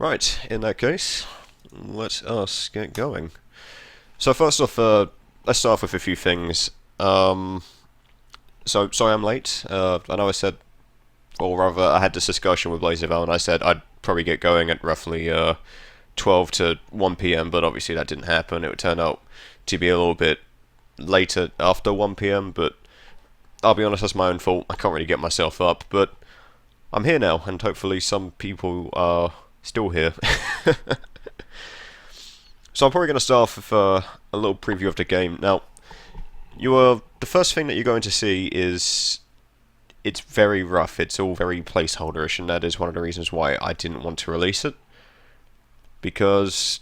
Right, in that case, let us get going. So first off, let's start off with a few things. So sorry I'm late. I know I said, or rather, I had this discussion with Laserval, and I said I'd probably get going at roughly 12 to 1 p.m., but obviously that didn't happen. It would turn out to be a little bit later after 1 p.m., but I'll be honest, that's my own fault. I can't really get myself up, but I'm here now, and hopefully some people are still here. So I'm probably going to start off with a little preview of the game. Now, the first thing that you're going to see is it's very rough. It's all very placeholderish, and that is one of the reasons why I didn't want to release it. Because,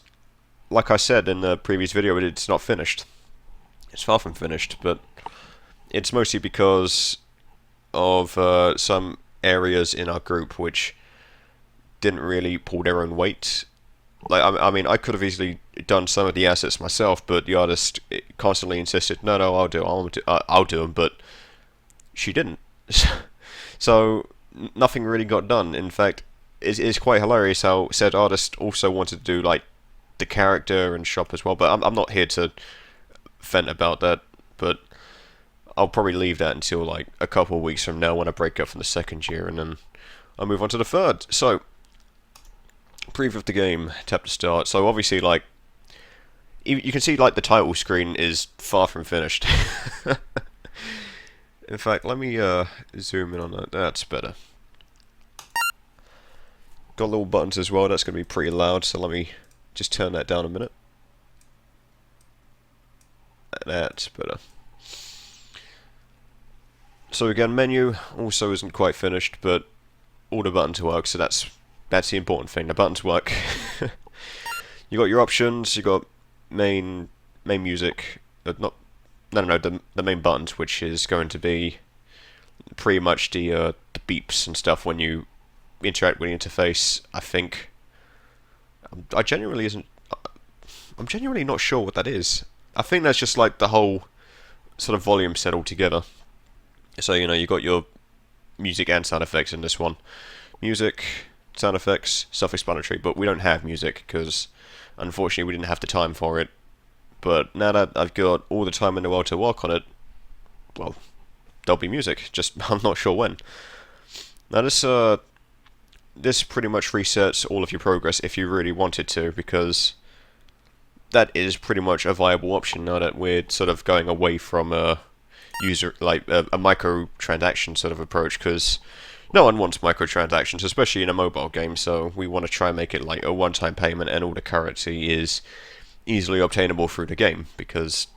like I said in the previous video, it's not finished. It's far from finished, but it's mostly because of some areas in our group which didn't really pull their own weight. Like, I mean, I could have easily done some of the assets myself, but the artist constantly insisted, no, I'll do them, but she didn't. So, nothing really got done. In fact, it's quite hilarious how said artist also wanted to do, like, the character and shop as well, but I'm not here to vent about that, but I'll probably leave that until, like, a couple of weeks from now when I break up from the second year, and then I'll move on to the third. So, preview of the game, tap to start. So obviously, like, you can see, like, the title screen is far from finished. In fact, let me zoom in on that. That's better. Got little buttons as well. That's going to be pretty loud, so let me just turn that down a minute. That's better. So again, menu also isn't quite finished, but all the buttons work, so that's the important thing. The buttons work. You got your options. You got main music. The main buttons, which is going to be pretty much the beeps and stuff when you interact with the interface. I think I'm genuinely not sure what that is. I think that's just like the whole sort of volume set all together. So you got your music and sound effects in this one. Music, sound effects, self-explanatory, but we don't have music because unfortunately we didn't have the time for it. But now that I've got all the time in the world to work on it, well, there'll be music, just I'm not sure when. Now this pretty much resets all of your progress if you really wanted to, because that is pretty much a viable option now that we're sort of going away from a microtransaction sort of approach, because no one wants microtransactions, especially in a mobile game, so we want to try and make it like a one-time payment and all the currency is easily obtainable through the game, because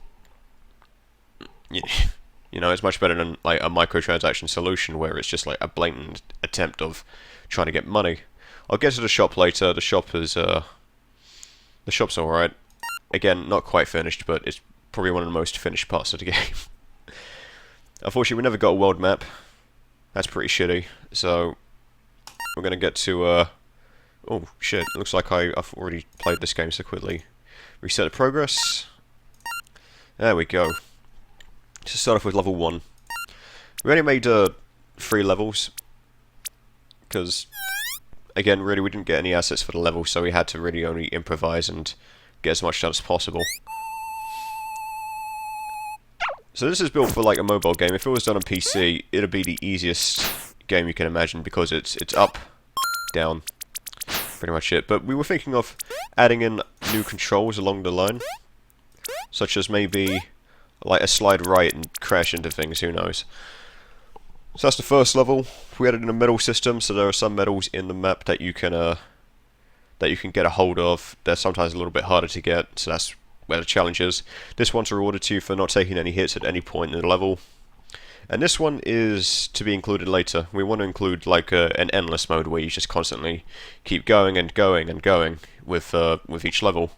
it's much better than like a microtransaction solution where it's just like a blatant attempt of trying to get money. I'll get to the shop later. The shop's alright. Again, not quite finished, but it's probably one of the most finished parts of the game. Unfortunately, we never got a world map. That's pretty shitty. So we're gonna get to oh shit! Looks like I've already played this game so quickly. Reset the progress. There we go. To start off with level 1. We only made 3 levels because, again, really we didn't get any assets for the level, so we had to really only improvise and get as much done as possible. So this is built for like a mobile game. If it was done on PC, it'd be the easiest game you can imagine because it's up, down, pretty much it. But we were thinking of adding in new controls along the line, such as maybe like a slide right and crash into things, who knows. So that's the first level. We added in a medal system, so there are some medals in the map that you can get a hold of. They're sometimes a little bit harder to get, so that's where the challenge is. This one's rewarded to you for not taking any hits at any point in the level. And this one is to be included later. We want to include like an endless mode where you just constantly keep going and going and going with each level.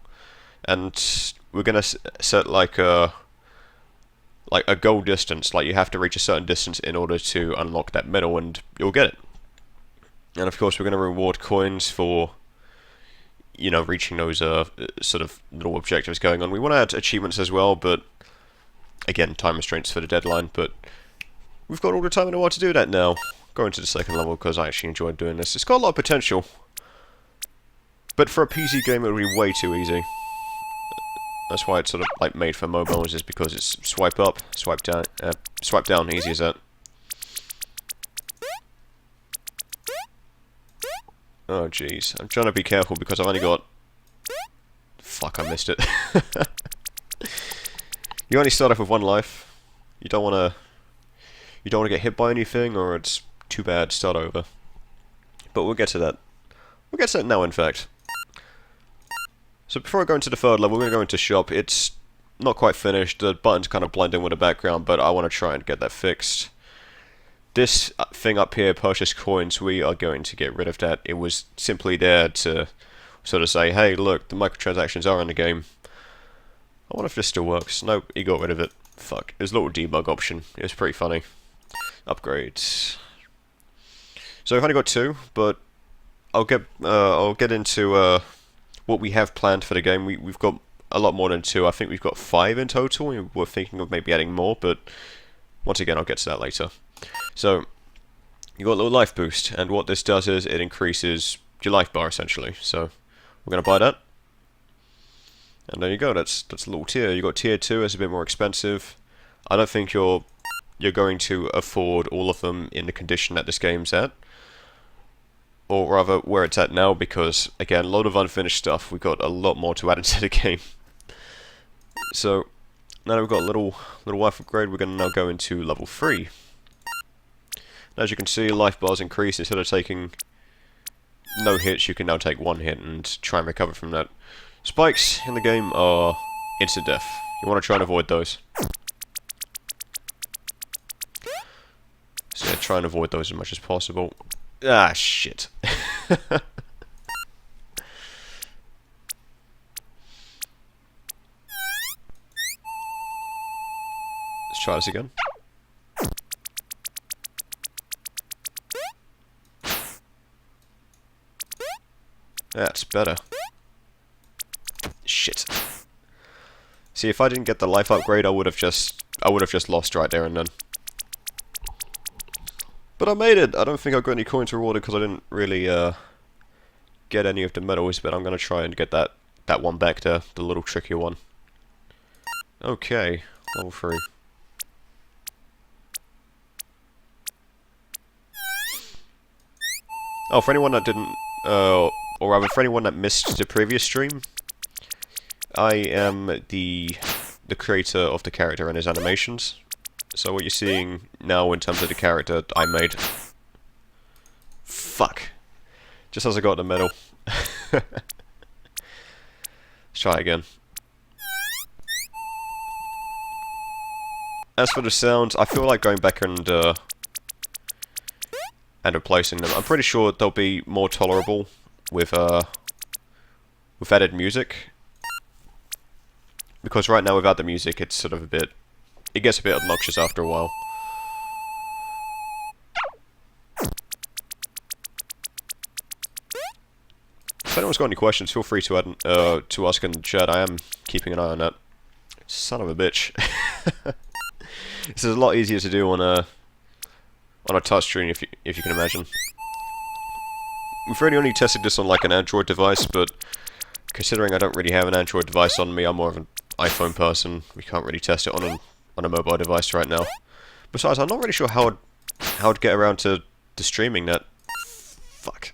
And we're gonna set like a goal distance. Like you have to reach a certain distance in order to unlock that medal, and you'll get it. And of course, we're gonna reward coins for reaching those sort of little objectives going on. We want to add achievements as well, but again, time restraints for the deadline. But we've got all the time in the world to do that now. Going to the second level because I actually enjoyed doing this. It's got a lot of potential. But for a PC game, it would be way too easy. That's why it's sort of like made for mobiles, is because it's swipe up, swipe down, easy as that. Oh jeez, I'm trying to be careful because I've only got... Fuck, I missed it. You only start off with one life. You don't want to get hit by anything, or it's too bad. Start over. But we'll get to that. We'll get to that now, in fact. So before I go into the third level, we're going to go into shop. It's not quite finished. The button's kind of blending with the background, but I want to try and get that fixed. This thing up here, purchase coins, we are going to get rid of that. It was simply there to sort of say, hey, look, the microtransactions are in the game. I wonder if this still works. Nope, he got rid of it. Fuck. There's a little debug option. It was pretty funny. Upgrades. So I've only got 2, but I'll get into what we have planned for the game. We've got a lot more than 2. I think we've got 5 in total. We're thinking of maybe adding more, but once again, I'll get to that later. So you got a little life boost, and what this does is it increases your life bar essentially. So we're gonna buy that. And there you go, that's a little tier. You got tier 2, it's a bit more expensive. I don't think you're going to afford all of them in the condition that this game's at. Or rather, where it's at now, because, again, a lot of unfinished stuff. We've got a lot more to add into the game. So, now that we've got a little life upgrade, we're going to now go into level 3. And as you can see, life bars increase. Instead of taking no hits, you can now take 1 hit and try and recover from that. Spikes in the game are instant death. You want to try and avoid those. So yeah, try and avoid those as much as possible. Ah, shit. Let's try this again. That's better. Shit. See, if I didn't get the life upgrade, I would have just lost right there and then. But I made it! I don't think I got any coins rewarded because I didn't really get any of the medals, but I'm gonna try and get that one back there, the little trickier one. Okay, level 3. Oh, for anyone that didn't, or rather for anyone that missed the previous stream, I am the creator of the character and his animations. So what you're seeing now in terms of the character I made... Fuck. Just as I got the medal. Let's try again. As for the sounds, I feel like going back and replacing them. I'm pretty sure they'll be more tolerable with added music. Because right now without the music it's sort of a bit... It gets a bit obnoxious after a while. If anyone's got any questions, feel free to add to ask in the chat. I am keeping an eye on that. Son of a bitch. This is a lot easier to do on a touchscreen, if you can imagine. We've really only tested this on like an Android device, but considering I don't really have an Android device on me, I'm more of an iPhone person. We can't really test it on a mobile device right now. Besides, I'm not really sure how I'd get around to streaming that. Fuck.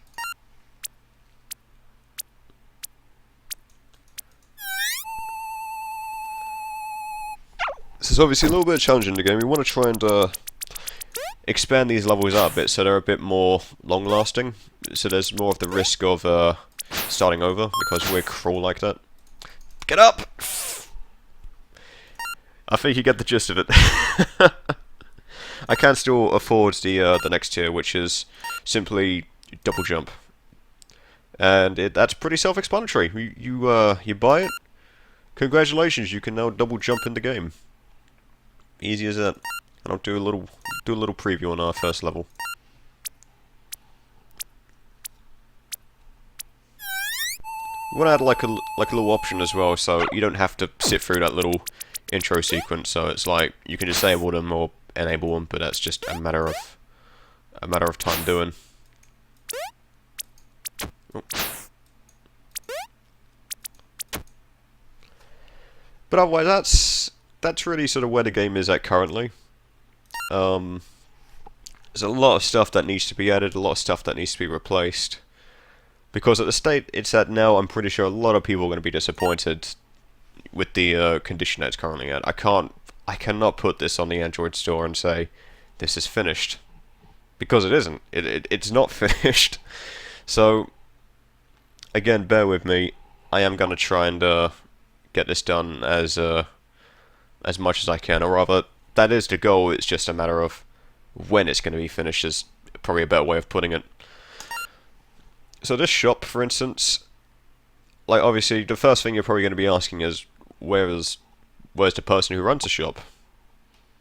This is obviously a little bit challenging in the game. We want to try and expand these levels out a bit so they're a bit more long-lasting. So there's more of the risk of starting over because we're cruel like that. Get up! I think you get the gist of it. I can still afford the next tier, which is simply double jump, and that's pretty self-explanatory. You buy it. Congratulations, you can now double jump in the game. Easy as that. And I'll do a little preview on our first level. We want to add like a little option as well, so you don't have to sit through that little intro sequence. So it's like you can disable them or enable them, but that's just a matter of time doing. Oh. But otherwise, that's really sort of where the game is at currently. There's a lot of stuff that needs to be added, a lot of stuff that needs to be replaced. Because at the state it's at now, I'm pretty sure a lot of people are going to be disappointed with the condition that it's currently at. I cannot put this on the Android store and say, this is finished. Because it isn't. It's not finished. So, again, bear with me. I am going to try and get this done as much as I can. Or rather, that is the goal. It's just a matter of when it's going to be finished is probably a better way of putting it. So this shop, for instance, like obviously the first thing you're probably going to be asking is where's the person who runs the shop?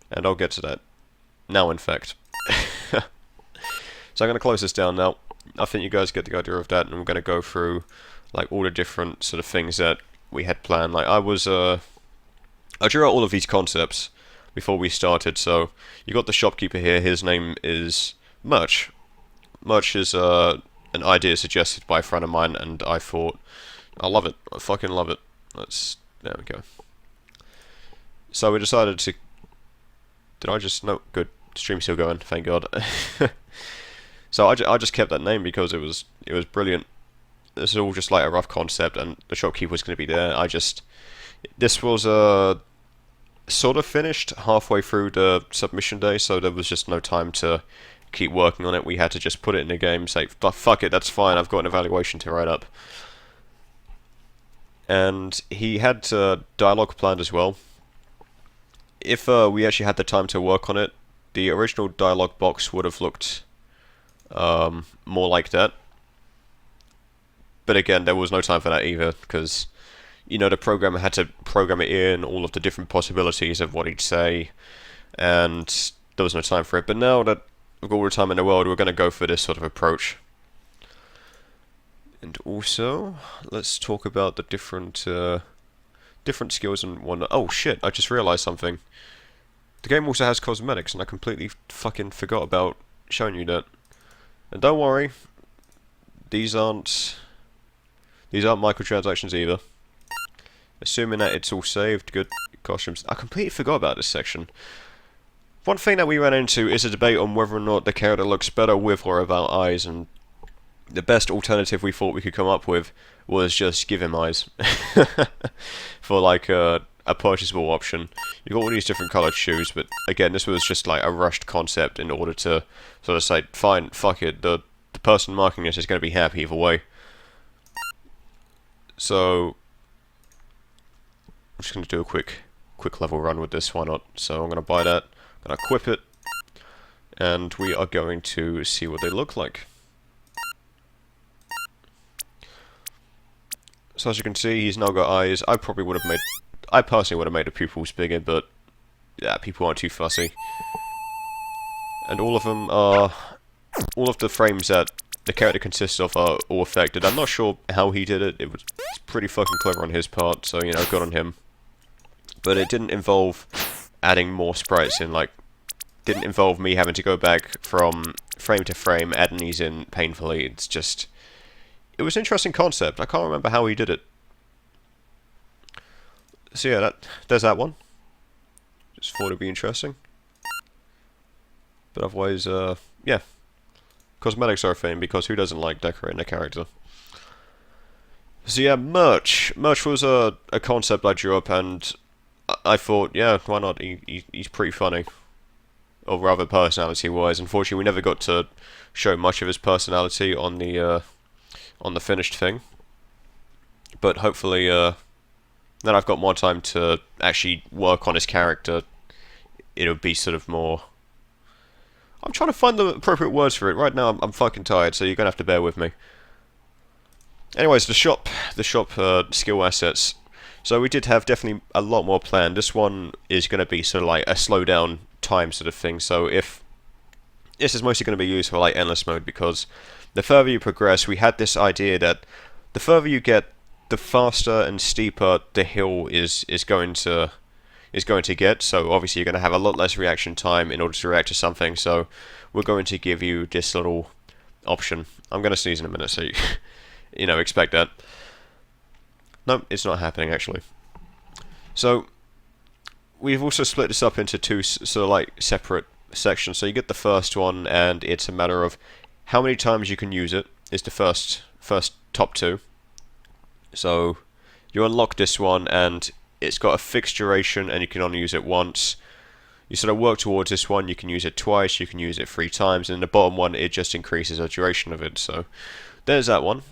And I'll get to that now, in fact. So I'm going to close this down now. I think you guys get the idea of that, and we're going to go through like all the different sort of things that we had planned. Like I drew out all of these concepts before we started. So you got the shopkeeper here. His name is Murch. Murch is an idea suggested by a friend of mine, and I thought, I love it. I fucking love it. There we go. So we decided to. Did I just no? Good. Stream's still going. Thank God. So I just kept that name because it was brilliant. This is all just like a rough concept, and the shopkeeper was going to be there. This was sort of finished halfway through the submission day, so there was just no time to keep working on it. We had to just put it in the game, say, fuck it, that's fine, I've got an evaluation to write up. And he had dialogue planned as well. If we actually had the time to work on it, the original dialogue box would have looked more like that. But again, there was no time for that either, because you know, the programmer had to program it in, all of the different possibilities of what he'd say, and there was no time for it. But now that we've got all the time in the world, we're going to go for this sort of approach. And also, let's talk about the different skills and whatnot. Oh shit, I just realised something. The game also has cosmetics, and I completely fucking forgot about showing you that. And don't worry, these aren't microtransactions either. Assuming that it's all saved, good costumes. I completely forgot about this section. One thing that we ran into is a debate on whether or not the character looks better with or without eyes, and the best alternative we thought we could come up with was just give him eyes. For like a purchasable option. You've got all these different coloured shoes, but again, this was just like a rushed concept in order to sort of say, fine, fuck it, the person marking this is going to be happy either way. So I'm just going to do a quick level run with this, why not? So I'm going to buy that, I'm going to equip it, and we are going to see what they look like. So as you can see, he's now got eyes. I personally would have made the pupils bigger, but yeah, people aren't too fussy. And all of the frames that the character consists of are all affected. I'm not sure how he did it. It's pretty fucking clever on his part, so you know, good on him. But it didn't involve adding more sprites in, like, didn't involve me having to go back from frame to frame, adding these in painfully. It's just, it was an interesting concept. I can't remember how he did it. So yeah, there's that one. Just thought it'd be interesting. But otherwise, yeah. Cosmetics are a thing, because who doesn't like decorating a character? So yeah, Murch. Murch was a concept I drew up, and I thought, yeah, why not? He's pretty funny. Or rather, personality-wise. Unfortunately, we never got to show much of his personality on the finished thing. But hopefully, then I've got more time to actually work on his character. It'll be sort of more. I'm trying to find the appropriate words for it. Right now, I'm fucking tired, so you're gonna have to bear with me. Anyways, the shop skill assets. So we did have definitely a lot more planned. This one is going to be sort of like a slow down time sort of thing. So if this is mostly going to be used for like endless mode, because the further you progress, we had this idea that the further you get, the faster and steeper the hill is going to get. So obviously you're going to have a lot less reaction time in order to react to something. So we're going to give you this little option. I'm going to sneeze in a minute, so you know, expect that. No, it's not happening actually. So we've also split this up into two sort of like separate sections. So you get the first one, and it's a matter of how many times you can use it. Is the first top two. So you unlock this one, and it's got a fixed duration, and you can only use it once. You sort of work towards this one. You can use it twice. You can use it 3 times, and the bottom one, it just increases the duration of it. So there's that one.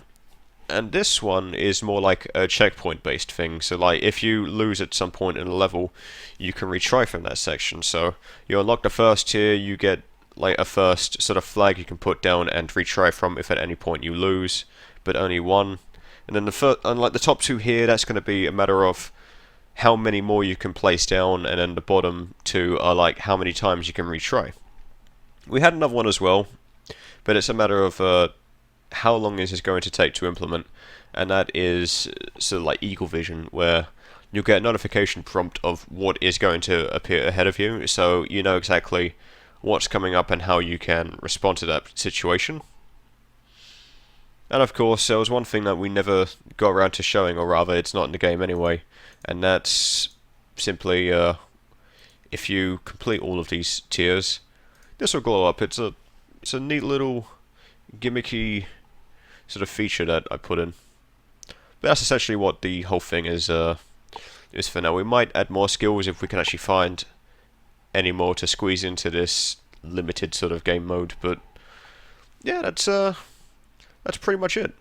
And this one is more like a checkpoint based thing, so like if you lose at some point in a level, you can retry from that section. So you unlock the first tier, you get like a first sort of flag you can put down and retry from if at any point you lose, but only one. And then unlike the top two here, that's going to be a matter of how many more you can place down, and then the bottom two are like how many times you can retry. We had another one as well, but it's a matter of how long is this going to take to implement, and that is sort of like Eagle Vision, where you'll get a notification prompt of what is going to appear ahead of you, so you know exactly what's coming up and how you can respond to that situation. And of course, there was one thing that we never got around to showing, or rather, it's not in the game anyway, and that's simply if you complete all of these tiers, this will glow up. It's a neat little gimmicky sort of feature that I put in. But that's essentially what the whole thing is for now. We might add more skills if we can actually find any more to squeeze into this limited sort of game mode. But yeah, that's pretty much it.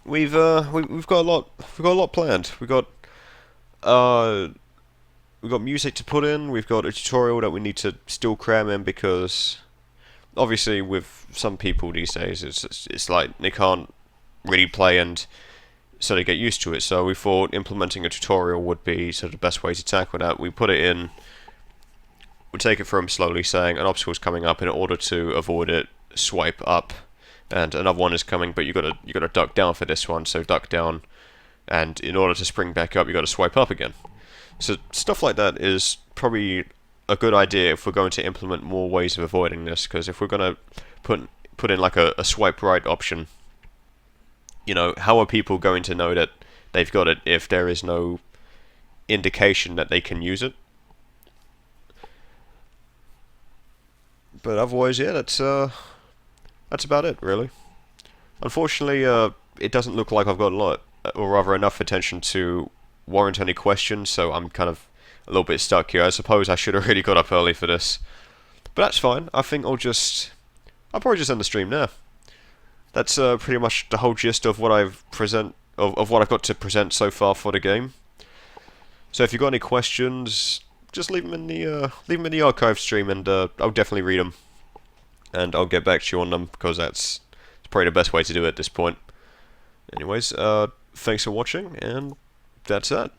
We've got a lot planned. We've got music to put in. We've got a tutorial that we need to still cram in, because obviously with some people these days it's like they can't really play, and so they get used to it. So we thought implementing a tutorial would be sort of the best way to tackle that. We put it in, we take it from slowly saying an obstacle is coming up, and in order to avoid it, swipe up, and another one is coming, but you gotta duck down for this one, so duck down, and in order to spring back up, you gotta swipe up again. So stuff like that is probably a good idea if we're going to implement more ways of avoiding this, because if we're going to put in like a swipe right option, you know, how are people going to know that they've got it if there is no indication that they can use it? But otherwise, yeah, that's about it, really. Unfortunately, it doesn't look like I've got a lot, or rather enough attention to warrant any questions, so I'm kind of a little bit stuck here. I suppose I should have really got up early for this, but that's fine. I think I'll probably just end the stream now. That's pretty much the whole gist of what I've what I've got to present so far for the game. So if you've got any questions, just leave them in the archive stream, and I'll definitely read them, and I'll get back to you on them, because that's probably the best way to do it at this point. Anyways, thanks for watching, and that's that.